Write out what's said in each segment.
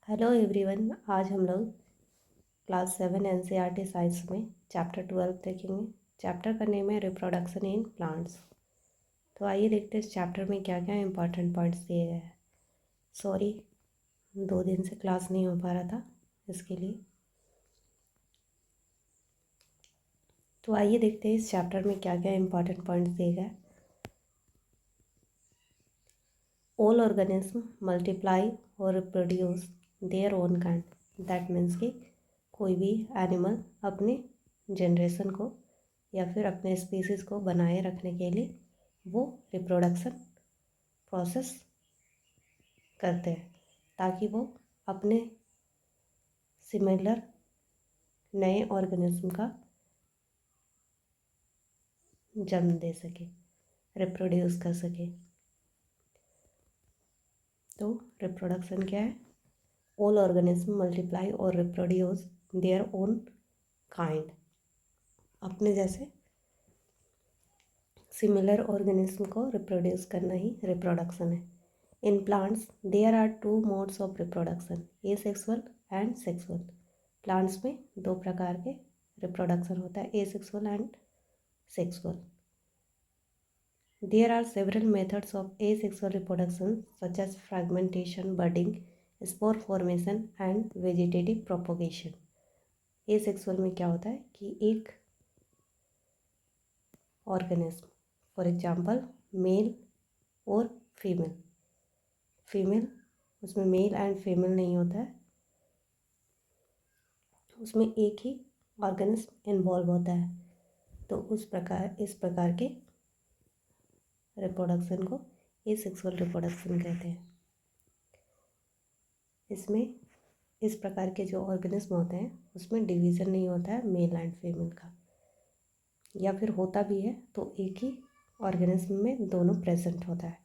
Hello everyone. आज हम लोग क्लास 7 एनसीईआरटी साइंस में चैप्टर 12 देखेंगे। चैप्टर का नेम है रिप्रोडक्शन इन प्लांट्स। तो आइए देखते हैं इस चैप्टर में क्या क्या इंपॉर्टेंट पॉइंट्स दिए गए हैं। सॉरी, 2 दिन से क्लास नहीं हो पा रहा था, इसके लिए। तो आइए देखते हैं इस चैप्टर में क्या क्या इंपॉर्टेंट पॉइंट्स दिए गए। ऑल ऑर्गेनिज्म मल्टीप्लाई और reproduce their own kind. That means कि कोई भी एनिमल अपने जनरेशन को या फिर अपने स्पीसीज़ को बनाए रखने के लिए वो रिप्रोडक्शन प्रोसेस करते हैं ताकि वो अपने सिमिलर नए ऑर्गेनिज्म का जन्म दे सके, रिप्रोड्यूस कर सके। तो रिप्रोडक्शन क्या है? ऑल ऑर्गेनिज्म मल्टीप्लाई और रिप्रोड्यूस देयर ओन काइंड। अपने जैसे सिमिलर ऑर्गेनिज्म को रिप्रोड्यूस करना ही रिप्रोडक्शन है। In plants there are 2 modes of reproduction, asexual and sexual. Plants में 2 प्रकार के रिप्रोडक्शन होता है, asexual and sexual. There are several methods of asexual reproduction such as fragmentation, budding, spore formation and vegetative propagation. Asexual में क्या होता है कि एक ऑर्गेनिज्म, फॉर एग्जांपल मेल और फीमेल, उसमें मेल एंड फीमेल नहीं होता है, उसमें एक ही ऑर्गेनिज्म इन्वॉल्व होता है। तो इस प्रकार के रिप्रोडक्शन को एसेक्सुअल रिप्रोडक्शन कहते हैं। इसमें इस प्रकार के जो ऑर्गेनिज्म होते हैं उसमें डिवीज़न नहीं होता है मेल एंड फीमेल का, या फिर होता भी है तो एक ही ऑर्गेनिज्म में दोनों प्रेजेंट होता है।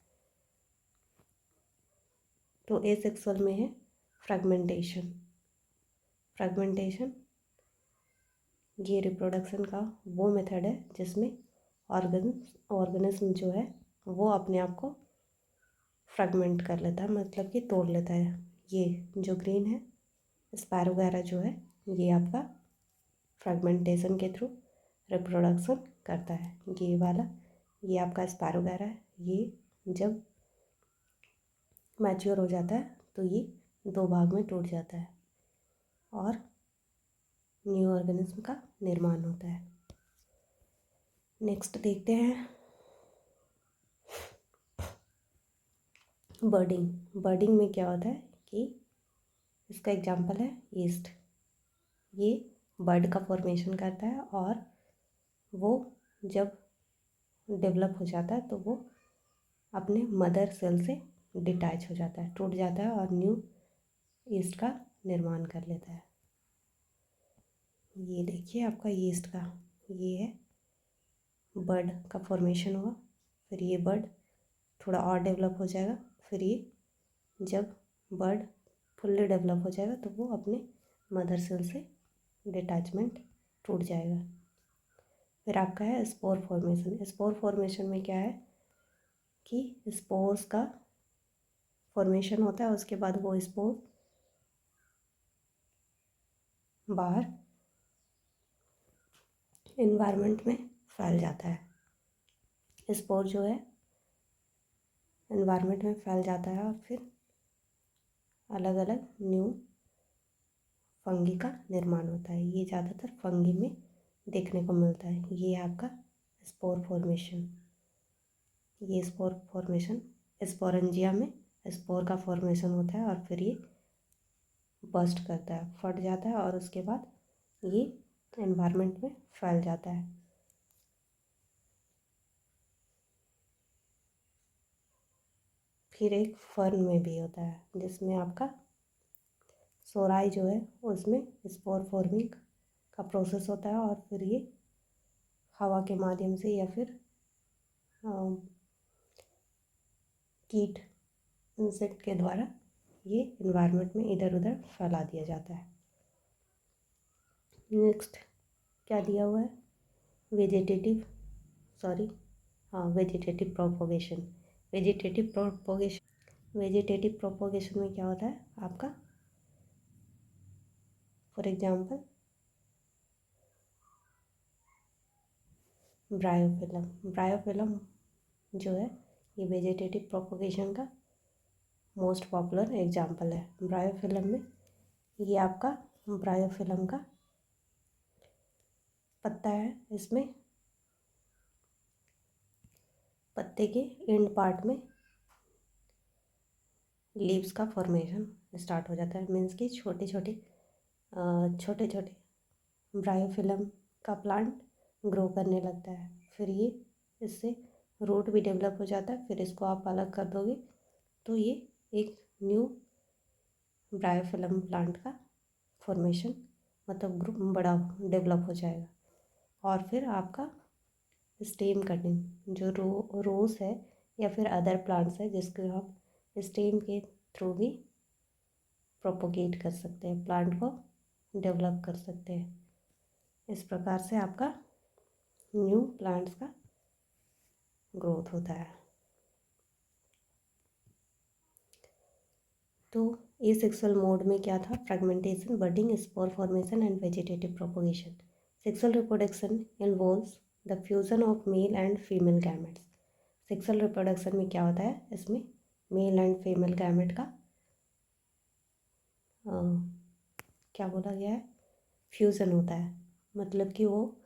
तो एसेक्सुअल में है फ्रैगमेंटेशन। ये रिप्रोडक्शन का वो मेथड है जिसमें ऑर्गेनिज्म जो है वो अपने आप को फ्रैगमेंट कर लेता है, मतलब कि तोड़ लेता है। ये जो ग्रीन है स्पाइरो वगैरह जो है ये आपका फ्रैगमेंटेशन के थ्रू रिप्रोडक्शन करता है। ये वाला ये आपका स्पाइरो वगैरह है, ये जब मैच्योर हो जाता है तो ये 2 भाग में टूट जाता है और न्यू ऑर्गेनिज्म का निर्माण होता है। नेक्स्ट देखते हैं बर्डिंग में क्या होता है कि इसका एग्जांपल है यीस्ट। ये बर्ड का फॉर्मेशन करता है और वो जब डेवलप हो जाता है तो वो अपने मदर सेल से डिटैच हो जाता है, टूट जाता है और न्यू यीस्ट का निर्माण कर लेता है। ये देखिए आपका यीस्ट का ये है, बर्ड का फॉर्मेशन हुआ, फिर ये बर्ड थोड़ा और डेवलप हो जाएगा, फिर ये जब बर्ड फुल्ली डेवलप हो जाएगा तो वो अपने मदर सेल से डिटैचमेंट टूट जाएगा। फिर आपका है स्पोर फॉर्मेशन। स्पोर फॉर्मेशन में क्या है कि स्पोर्स का फॉर्मेशन होता है, उसके बाद वो स्पोर बाहर इन्वायरमेंट में फैल जाता है। स्पोर जो है इन्वायरमेंट में फैल जाता है और फिर अलग अलग न्यू फंगी का निर्माण होता है। ये ज़्यादातर फंगी में देखने को मिलता है। ये आपका स्पोर फॉर्मेशन। ये स्पोर फॉर्मेशन स्पोरेंजिया में स्पोर का फॉर्मेशन होता है और फिर ये बस्ट करता है, फट जाता है और उसके बाद ये एनवायरनमेंट में फैल जाता है। फिर एक फर्न में भी होता है जिसमें आपका सोराई जो है उसमें स्पोर फॉर्मिंग का प्रोसेस होता है और फिर ये हवा के माध्यम से या फिर कीट इंसेक्ट के द्वारा ये इन्वायरमेंट में इधर उधर फैला दिया जाता है। नेक्स्ट क्या दिया हुआ है? Vegetative propagation. वेजिटेटिव प्रोपोगेशन में क्या होता है आपका फॉर एग्जांपल ब्रायोफिलम जो है ये वेजिटेटिव प्रोपोगेशन का मोस्ट पॉपुलर एग्जांपल है। ब्रायोफिलम में ये आपका ब्रायोफिलम का पत्ता है, इसमें पत्ते के एंड पार्ट में लीव्स का फॉर्मेशन स्टार्ट हो जाता है। मीन्स कि छोटे छोटे ब्रायोफिलम का प्लांट ग्रो करने लगता है। फिर ये इससे रूट भी डेवलप हो जाता है। फिर इसको आप अलग कर दोगे तो ये एक न्यू ब्रायोफिलम प्लांट का फॉर्मेशन मतलब ग्रुप बड़ा डेवलप हो जाएगा। और फिर आपका स्टेम कटिंग जो रोज है या फिर अदर प्लांट्स है जिसको आप स्टेम के थ्रू भी प्रोपोगेट कर सकते हैं, प्लांट को डेवलप कर सकते हैं। इस प्रकार से आपका न्यू प्लांट्स का ग्रोथ होता है। तो एसेक्सुअल मोड में क्या था? Fragmentation, budding, spore formation and vegetative propagation. Sexual reproduction involves the fusion of male and female gametes. Sexual reproduction में क्या होता है? इसमें मेल एंड फीमेल गैमेट का क्या बोला गया है? फ्यूज़न होता है। मतलब कि वो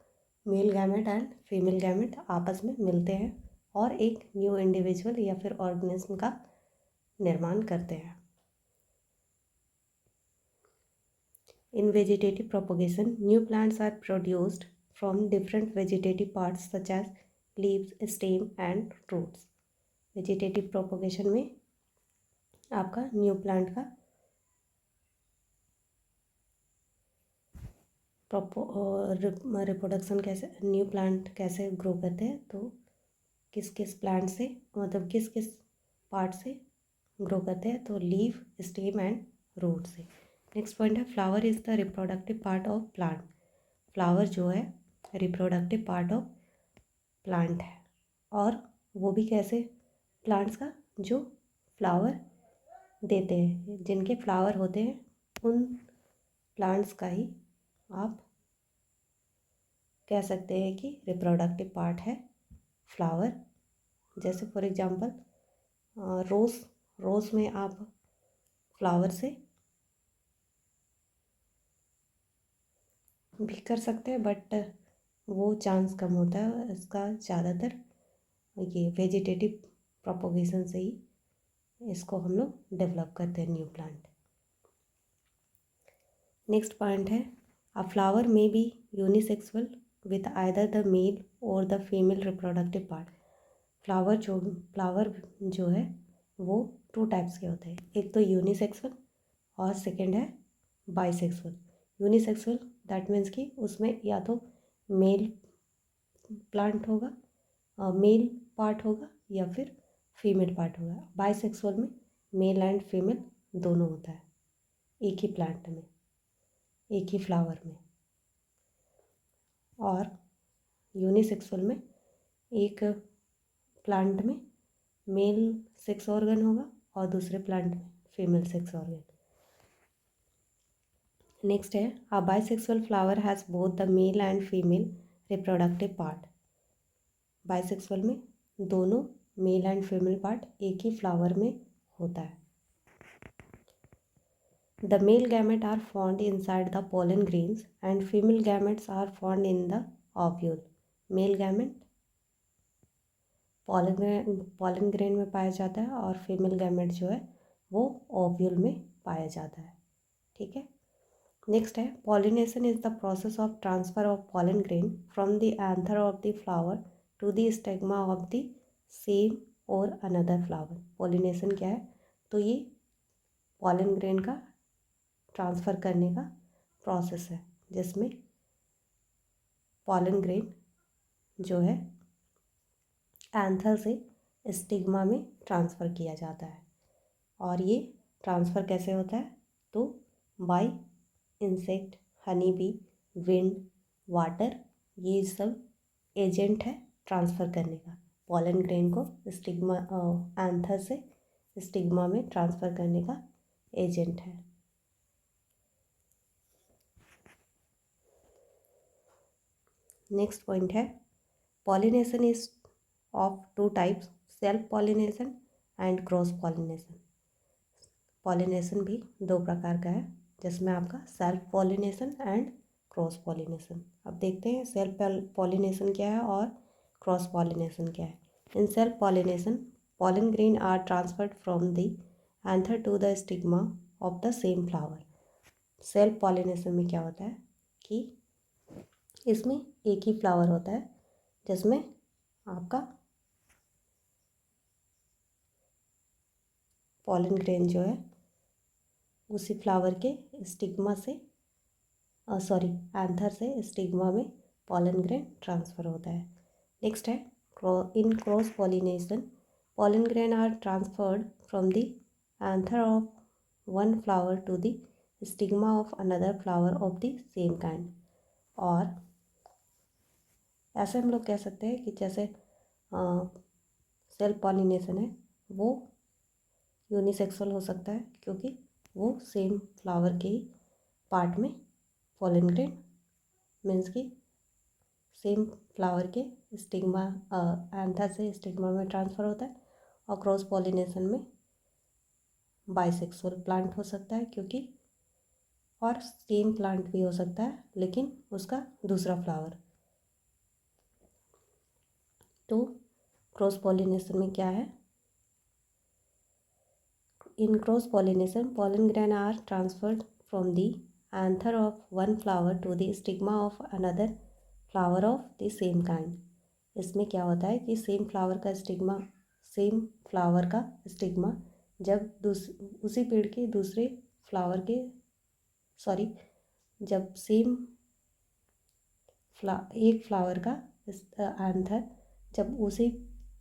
male gamete and female gamete आपस में मिलते हैं और एक न्यू इंडिविजुअल या फिर ऑर्गेनिज्म का निर्माण करते हैं। In vegetative propagation new plants are produced from different vegetative parts such as leaves, stem and roots. Vegetative propagation में आपका न्यू प्लांट का रिप्रोडक्शन कैसे, न्यू प्लांट कैसे ग्रो करते हैं, तो किस किस प्लांट से मतलब किस किस पार्ट से ग्रो करते हैं, तो लीफ, स्टेम एंड रूट से। नेक्स्ट पॉइंट है flower is the reproductive part of plant. Flower जो है रिप्रोडक्टिव पार्ट ऑफ प्लांट है। और वो भी कैसे? प्लांट्स का जो फ्लावर देते हैं, जिनके फ्लावर होते हैं उन प्लांट्स का ही आप कह सकते हैं कि रिप्रोडक्टिव पार्ट है फ्लावर। जैसे फॉर एग्जांपल रोज़ में आप फ्लावर से भी कर सकते हैं, बट वो चांस कम होता है इसका। ज़्यादातर ये वेजिटेटिव प्रोपोगेशन से ही इसको हम लोग डेवलप करते हैं न्यू प्लांट। नेक्स्ट पॉइंट है a flower may be unisexual with either the male और the female reproductive part. Flower जो है वो टू टाइप्स के होते हैं। एक तो यूनिसेक्सुअल और सेकंड है बाइसेक्सुअल। यूनिसेक्सुअल दैट मीन्स कि उसमें या तो मेल प्लांट होगा, मेल पार्ट होगा या फिर फीमेल पार्ट होगा। बाइसेक्सुअल में मेल एंड फीमेल दोनों होता है एक ही प्लांट में, एक ही फ्लावर में। और यूनिसेक्सुअल में एक प्लांट में मेल सेक्स ऑर्गन होगा और दूसरे प्लांट में फीमेल सेक्स ऑर्गन। नेक्स्ट है a bisexual flower has both the male and female reproductive part. Bisexual में दोनों मेल एंड फीमेल पार्ट एक ही फ्लावर में होता है। The male gametes are found inside the pollen grains and female gametes are found in the ovule. Male gamete pollen grain में पाया जाता है और फीमेल गैमेट जो है वो ओव्यूल में पाया जाता है। ठीक है। नेक्स्ट है pollination is the process of transfer of pollen grain from the anther of the flower to the stigma of the same और अनदर फ्लावर। पॉलिनेशन क्या है? तो ये पॉलन ग्रेन का ट्रांसफ़र करने का प्रोसेस है जिसमें पॉलन ग्रेन जो है एंथर से स्टिग्मा में ट्रांसफ़र किया जाता है। और ये ट्रांसफ़र कैसे होता है? तो bye insect, honey bee, wind, water, ये सब एजेंट है ट्रांसफ़र करने का। पॉलन ग्रेन को स्टिग्मा एंथर से स्टिग्मा में ट्रांसफ़र करने का एजेंट है। नेक्स्ट पॉइंट है pollination is of two types, self pollination and cross pollination. Pollination भी दो प्रकार का है, जिसमें आपका self pollination and cross pollination. अब देखते हैं सेल्फ पॉलिनेशन क्या है और क्रॉस पॉलिनेशन क्या है। In self pollination pollen grain are transferred from the anther to the stigma of the same flower। Self pollination में क्या होता है कि इसमें एक ही फ्लावर होता है जिसमें आपका पॉलन ग्रेन जो है उसी फ्लावर के स्टिग्मा से एंथर से स्टिग्मा में पॉलन ग्रेन ट्रांसफ़र होता है। नेक्स्ट है in cross pollination pollen grain are transferred from the anther of one flower to the stigma of another flower of the same kind। और ऐसे हम लोग कह सकते हैं कि जैसे सेल्फ पॉलिनेशन है वो यूनिसेक्सुअल हो सकता है, क्योंकि वो सेम फ्लावर के ही पार्ट में pollen grain मीन्स कि सेम फ्लावर के स्टिग्मा एंथर से स्टिग्मा में ट्रांसफ़र होता है। और क्रॉस पॉलिनेशन में बाइसेक्सुअल प्लांट हो सकता है, क्योंकि और सेम प्लांट भी हो सकता है लेकिन उसका दूसरा फ्लावर। तो क्रॉस पॉलिनेशन में क्या है, in cross pollination pollen grain are transferred from the anther of one flower to the stigma of another flower of the same kind। इसमें क्या होता है कि सेम फ्लावर का स्टिग्मा जब उसी पेड़ के दूसरे फ्लावर के जब एक फ्लावर का एंथर जब उसी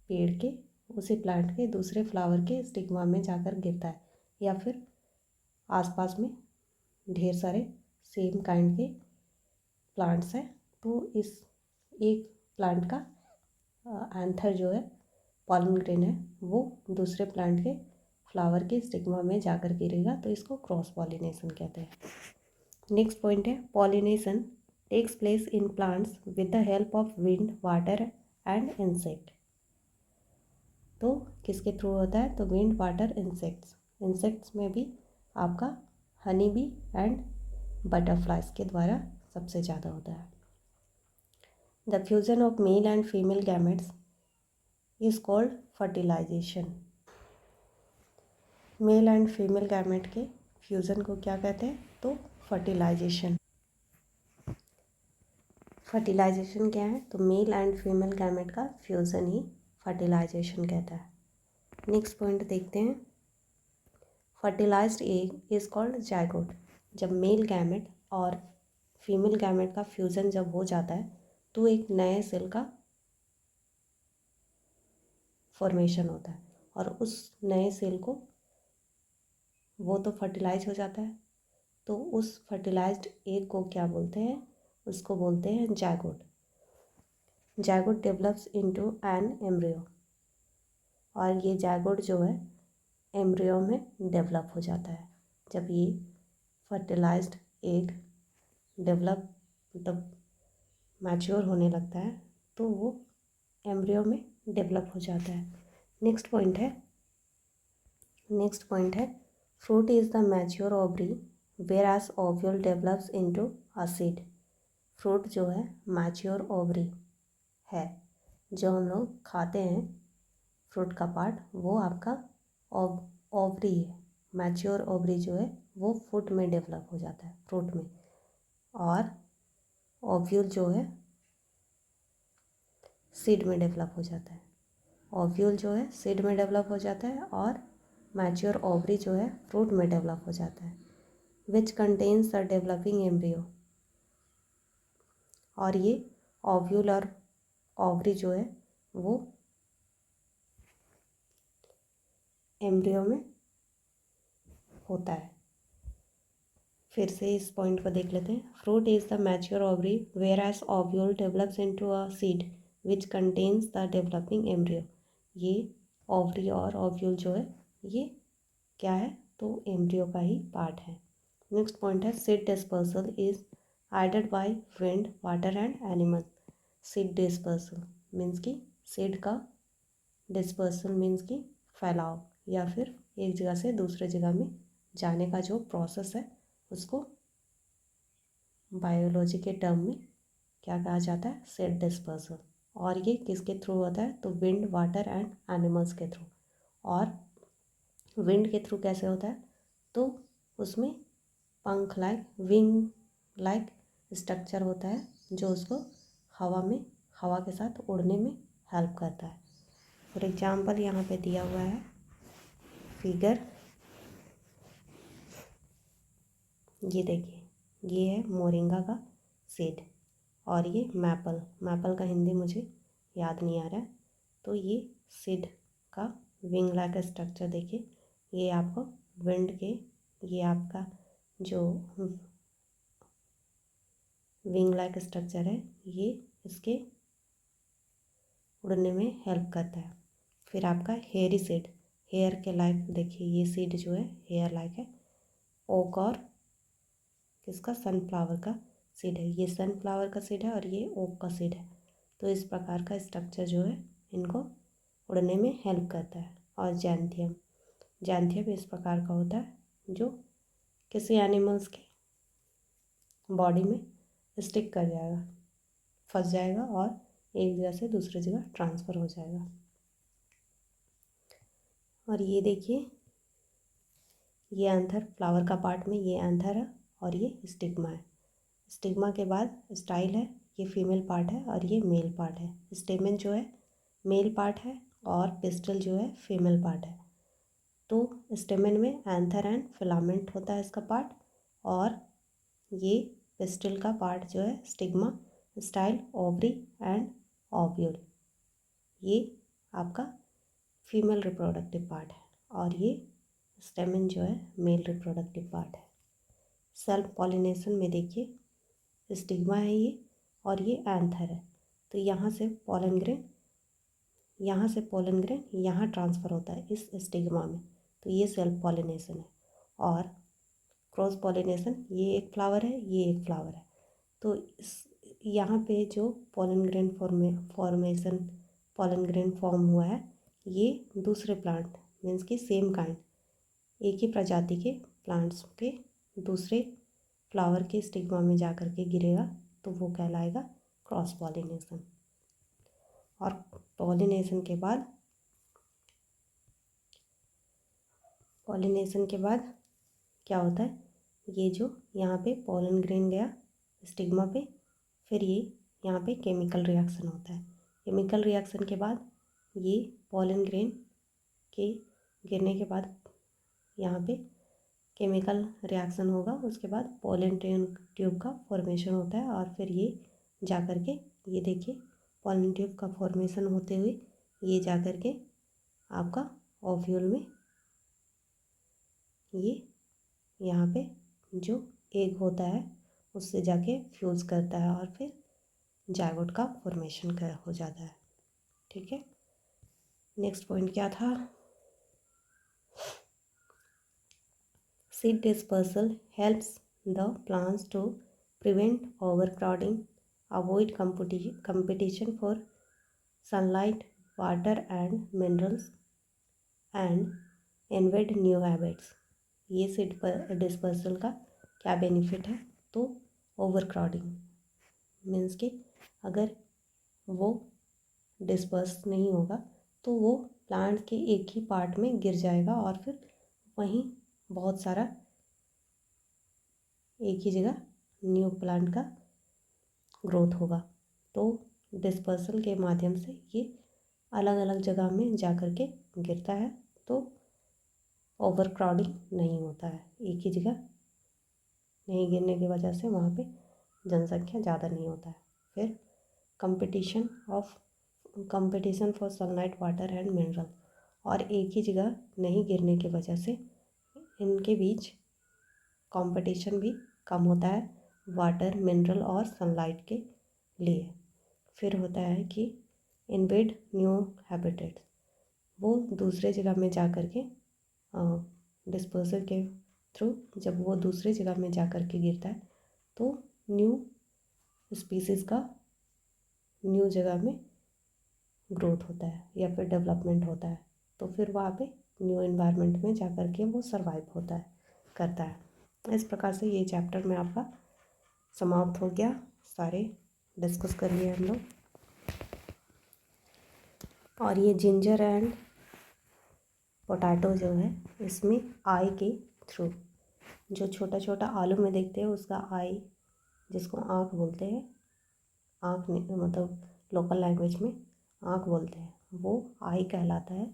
पेड़ के उसी प्लांट के दूसरे फ्लावर के स्टिग्मा में जाकर गिरता है, या फिर आसपास में ढेर सारे सेम काइंड के प्लांट्स हैं, तो इस एक प्लांट का एंथर जो है पॉलन ग्रेन है वो दूसरे प्लांट के फ्लावर के स्टिग्मा में जाकर गिरेगा, तो इसको क्रॉस पॉलिनेशन कहते हैं। नेक्स्ट पॉइंट है pollination takes place in plants with the help of wind, water and insect. तो किसके थ्रू होता है, तो विंड, वाटर, इंसेक्ट्स में भी आपका हनी बी एंड बटरफ्लाइज के द्वारा सबसे ज़्यादा होता है। The fusion of male and female gametes is called fertilisation. Male and female gamete के फ्यूज़न को क्या कहते हैं, तो फर्टिलाइजेशन। फर्टिलाइजेशन क्या है, तो मेल एंड फीमेल गैमेट का फ्यूज़न ही फर्टिलाइजेशन कहता है। नेक्स्ट पॉइंट देखते हैं fertilised egg is called zygote. जब मेल गैमेट और फीमेल गैमेट का फ्यूज़न जब हो जाता है तो एक नए सेल का फॉर्मेशन होता है, और उस नए सेल को वो तो फर्टिलाइज हो जाता है, तो उस फर्टिलाइज्ड एग को क्या बोलते हैं, उसको बोलते हैं zygote. Zygote develops into an embryo, और ये जायगोट जो है एम्ब्रियो में डेवलप हो जाता है। जब ये फर्टिलाइज्ड एग डेवलप मतलब मैच्योर होने लगता है तो वो एम्ब्रियो में डेवलप हो जाता है। नेक्स्ट पॉइंट है fruit is the mature ovary whereas ovule develops into a seed. Fruit जो है मैच्योर ओवरी है, जो हम लोग खाते हैं फ्रूट का पार्ट, वो आपका ओवरी है। मैच्योर ओवरी जो है वो फ्रूट में डेवलप हो जाता है, फ्रूट में, और ओव्यूल जो है सीड में डेवलप हो जाता है। ओव्यूल जो है सीड में डेवलप हो जाता है और मैच्योर ओवरी जो है फ्रूट में डेवलप हो जाता है, विच कंटेन्स द डेवलपिंग एम्ब्रियो। और ये ओव्यूल और ओवरी जो है वो एम्ब्रियो में होता है। फिर से इस पॉइंट को देख लेते हैं। Fruit is the mature ovary whereas ovule develops into a seed which contains the developing embryo. ये ओवरी और ओव्यूल जो है ये क्या है, तो एम्ब्रियो का ही पार्ट है। नेक्स्ट पॉइंट है seed dispersal is aided by wind, water and animal. Seed dispersal means कि सीड का डिस्पर्सल मीन्स कि फैलाव या फिर एक जगह से दूसरे जगह में जाने का जो प्रोसेस है उसको बायोलॉजी के टर्म में क्या कहा जाता है, सीड डिस्पर्सल। और ये किसके थ्रू होता है, तो विंड, वाटर एंड एनिमल्स के थ्रू। और विंड के थ्रू कैसे होता है, तो उसमें पंख लाइक, विंग लाइक स्ट्रक्चर होता है जो उसको हवा के साथ उड़ने में हेल्प करता है। फॉर एग्जांपल यहाँ पे दिया हुआ है फिगर, ये देखिए, ये है मोरिंगा का सीड और ये मैपल का हिंदी मुझे याद नहीं आ रहा है। तो ये सीड का विंग लाइक स्ट्रक्चर देखिए, ये आपको विंड के, ये आपका जो विंग लाइक स्ट्रक्चर है ये इसके उड़ने में हेल्प करता है। फिर आपका हेयरी सीड, हेयर के लाइक देखिए, ये सीड जो है हेयर लाइक है। ओक और किसका, सनफ्लावर का सीड है, ये सनफ्लावर का सीड है और ये ओक का सीड है। तो इस प्रकार का स्ट्रक्चर जो है इनको उड़ने में हेल्प करता है। और जैंथियम इस प्रकार का होता है जो किसी एनिमल्स के बॉडी में स्टिक कर जाएगा, फंस जाएगा और एक जगह से दूसरी जगह ट्रांसफ़र हो जाएगा। और ये देखिए, ये एंथर, फ्लावर का पार्ट में ये एंथर है और ये स्टिग्मा है। स्टिग्मा के बाद स्टाइल है, ये फीमेल पार्ट है और ये मेल पार्ट है। स्टेमेन जो है मेल पार्ट है और पिस्टल जो है फीमेल पार्ट है। तो स्टेमेन में एंथर एंड फिलामेंट होता है इसका पार्ट, और ये पिस्टल का पार्ट जो है stigma, style, ovary and ovule, ये आपका फीमेल रिप्रोडक्टिव पार्ट है और ये स्टेमेन जो है मेल रिप्रोडक्टिव पार्ट है। सेल्फ पॉलिनेशन में देखिए, स्टिग्मा है ये और ये एंथर है। तो यहाँ से पोलन ग्रेन यहाँ ट्रांसफ़र होता है इस स्टिग्मा में, तो ये सेल्फ पॉलिनेशन है। और क्रॉस पॉलिनेशन, ये एक फ्लावर है, ये एक फ्लावर है, तो इस यहाँ पे जो पोलन ग्रेन फॉर्म हुआ है, ये दूसरे प्लांट मीन्स कि सेम काइंड, एक ही प्रजाति के प्लांट्स पे दूसरे फ्लावर के स्टिग्मा में जा कर के गिरेगा, तो वो कहलाएगा क्रॉस पॉलिनेशन। और पॉलिनेशन के बाद क्या होता है, ये जो यहाँ पे पोलन ग्रेन गया स्टिग्मा पे, फिर ये यहाँ पे केमिकल रिएक्शन होता है। केमिकल रिएक्शन के बाद ये पोलन ग्रेन के गिरने के बाद यहाँ पे केमिकल रिएक्शन होगा, उसके बाद पोलन ट्यूब का फॉर्मेशन होता है और फिर ये जा कर के, ये देखिए पोलन ट्यूब का फॉर्मेशन होते हुए ये जा कर के आपका ओव्यूल में, ये यहाँ पे जो एग होता है उससे जाके फ्यूज़ करता है और फिर जायगोट का फॉर्मेशन हो जाता है। ठीक है, नेक्स्ट पॉइंट क्या था, seed dispersal helps the plants to prevent overcrowding, avoid competition for sunlight, water and minerals and invade new habits। ये सीड डिस्पर्सल का क्या बेनिफिट है, तो ओवर क्राउडिंग मीन्स कि अगर वो डिस्पर्स नहीं होगा तो वो प्लांट के एक ही पार्ट में गिर जाएगा और फिर वहीं बहुत सारा एक ही जगह न्यू प्लांट का ग्रोथ होगा। तो डिस्पर्सल के माध्यम से ये अलग अलग जगह में जा कर के गिरता है, तो ओवर क्राउडिंग नहीं होता है, एक ही जगह नहीं गिरने की वजह से वहाँ पे जनसंख्या ज़्यादा नहीं होता है। फिर competition for sunlight, water and mineral, और एक ही जगह नहीं गिरने की वजह से इनके बीच कंपटीशन भी कम होता है वाटर, मिनरल और सनलाइट के लिए। फिर होता है कि इन्वेड न्यू हैबिटेट्स, वो दूसरे जगह में जा कर के डिस्पर्सल के थ्रू जब वो दूसरे जगह में जा कर के गिरता है तो न्यू स्पीसीज़ का न्यू जगह में ग्रोथ होता है या फिर डेवलपमेंट होता है, तो फिर वहाँ पे न्यू एनवायरनमेंट में जा कर के वो सर्वाइव होता है, करता है। इस प्रकार से ये चैप्टर में आपका समाप्त हो गया। सारे डिस्कस कर लिए हम लोग। और ये जिंजर एंड पोटैटो जो है, इसमें आई के थ्रू, जो छोटा छोटा आलू में देखते हैं उसका आई, जिसको आँख बोलते हैं, आँख मतलब लोकल लैंग्वेज में आँख बोलते हैं, वो आई कहलाता है।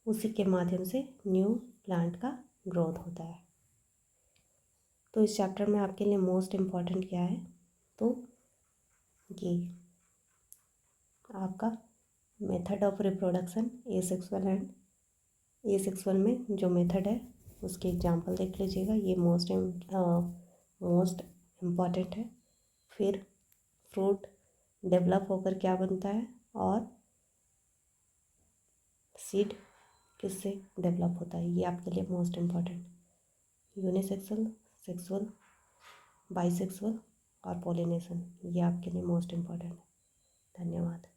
उसी के माध्यम से न्यू प्लांट का ग्रोथ होता है। तो इस चैप्टर में आपके लिए मोस्ट इम्पॉर्टेंट क्या है, तो ये आपका method of reproduction asexual and asexual में जो मेथड है उसके एग्जांपल देख लीजिएगा, ये मोस्ट इम्पॉर्टेंट है। फिर फ्रूट डेवलप होकर क्या बनता है, और सीड किससे डेवलप होता है, ये आपके लिए most important. Unisexual, sexual, bisexual और पोलिनेशन, ये आपके लिए मोस्ट इम्पॉर्टेंट है। धन्यवाद।